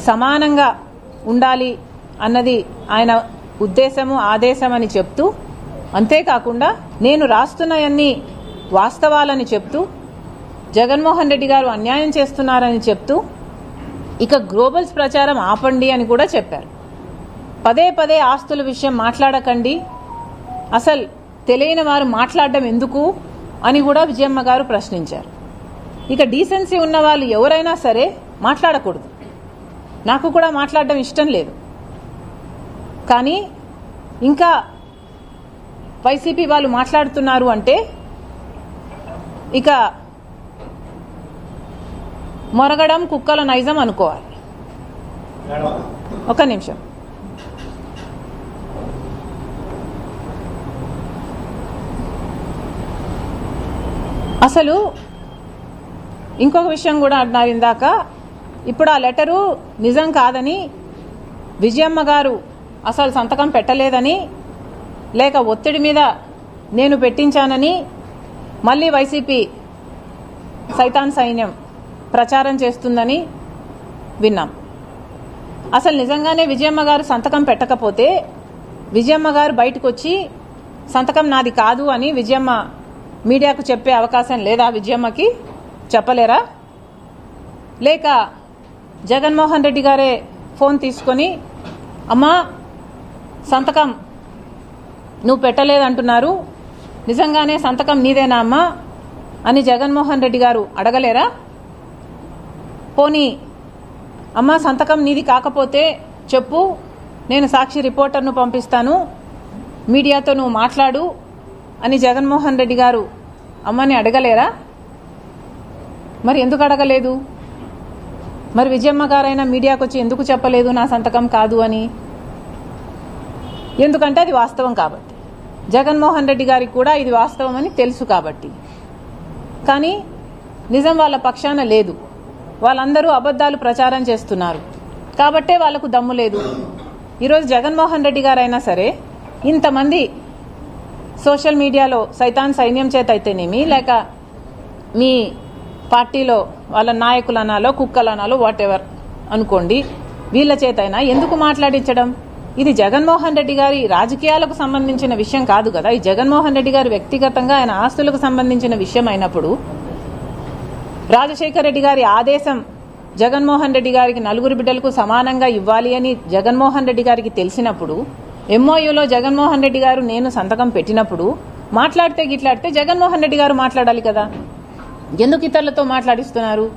సమానంగా ఉండాలి అన్నది ఆయన ఉద్దేశము ఆదేశం అని చెప్తూ, అంతేకాకుండా నేను రాస్తున్నవన్నీ వాస్తవాలని చెప్తూ జగన్మోహన్ రెడ్డి గారు అన్యాయం చేస్తున్నారని చెప్తూ ఇక గ్లోబల్స్ ప్రచారం ఆపండి అని కూడా చెప్పారు. పదే పదే ఆస్తుల విషయం మాట్లాడకండి, అసలు తెలియని వారు మాట్లాడడం ఎందుకు అని కూడా విజయమ్మ గారు ప్రశ్నించారు. ఇక డీసెన్సీ ఉన్న వాళ్ళు ఎవరైనా సరే మాట్లాడకూడదు. నాకు కూడా మాట్లాడడం ఇష్టం లేదు. కానీ ఇంకా వైసీపీ వాళ్ళు మాట్లాడుతున్నారు అంటే ఇక మొరగడం కుక్కల నైజం అనుకోవాలి. ఒక నిమిషం. అసలు ఇంకొక విషయం కూడా అన్నారు ఇందాక. ఇప్పుడు ఆ లెటరు నిజం కాదని, విజయమ్మ గారు అసలు సంతకం పెట్టలేదని, లేక ఒత్తిడి మీద నేను పెట్టించానని మళ్ళీ వైసీపీ సైతాన్ సైన్యం ప్రచారం చేస్తుందని విన్నాం. అసలు నిజంగానే విజయమ్మ గారు సంతకం పెట్టకపోతే విజయమ్మ గారు బయటకు వచ్చి సంతకం నాది కాదు అని విజయమ్మ మీడియాకు చెప్పే అవకాశం లేదా? విజయమ్మకి చెప్పలేరా? లేక జగన్మోహన్ రెడ్డి గారే ఫోన్ తీసుకొని అమ్మా సంతకం నువ్వు పెట్టలేదంటున్నారు, నిజంగానే సంతకం నీదేనా అమ్మా అని జగన్మోహన్ రెడ్డి గారు అడగలేరా? పోనీ అమ్మా సంతకం నీది కాకపోతే చెప్పు, నేను సాక్షి రిపోర్టర్ను పంపిస్తాను, మీడియాతో నువ్వు మాట్లాడు అని జగన్మోహన్ రెడ్డి గారు అమ్మని అడగలేరా? మరి ఎందుకు అడగలేదు? మరి విజయమ్మ గారైనా మీడియాకు వచ్చి ఎందుకు చెప్పలేదు నా సంతకం కాదు అని? ఎందుకంటే అది వాస్తవం కాబట్టి, జగన్మోహన్ రెడ్డి గారికి కూడా ఇది వాస్తవం అని తెలుసు కాబట్టి. కానీ నిజం వాళ్ళ పక్షాన లేదు. వాళ్ళందరూ అబద్ధాలు ప్రచారం చేస్తున్నారు కాబట్టే వాళ్లకు దమ్ము లేదు. ఈరోజు జగన్మోహన్ రెడ్డి గారైనా సరే ఇంతమంది సోషల్ మీడియాలో సైతాన్ సైన్యం చేత అయితేనేమి, లేక మీ పార్టీలో వాళ్ళ నాయకులు అనాలో కుక్కలు అనాలో వాట్ ఎవర్ అనుకోండి, వీళ్ళ చేతైనా ఎందుకు మాట్లాడించడం? ఇది జగన్మోహన్ రెడ్డి గారి రాజకీయాలకు సంబంధించిన విషయం కాదు కదా. ఈ జగన్మోహన్ రెడ్డి గారు వ్యక్తిగతంగా ఆయన ఆస్తులకు సంబంధించిన విషయం అయినప్పుడు, రాజశేఖర రెడ్డి గారి ఆదేశం జగన్మోహన్ రెడ్డి గారికి 4 బిడ్డలకు సమానంగా ఇవ్వాలి అని జగన్మోహన్ రెడ్డి గారికి తెలిసినప్పుడు, ఎంఓయూలో జగన్మోహన్ రెడ్డి గారు నేను సంతకం పెట్టినప్పుడు మాట్లాడితే గిట్లాడితే జగన్మోహన్ రెడ్డి గారు మాట్లాడాలి కదా. ఎందుకు ఇతరులతో మాట్లాడిస్తున్నారు?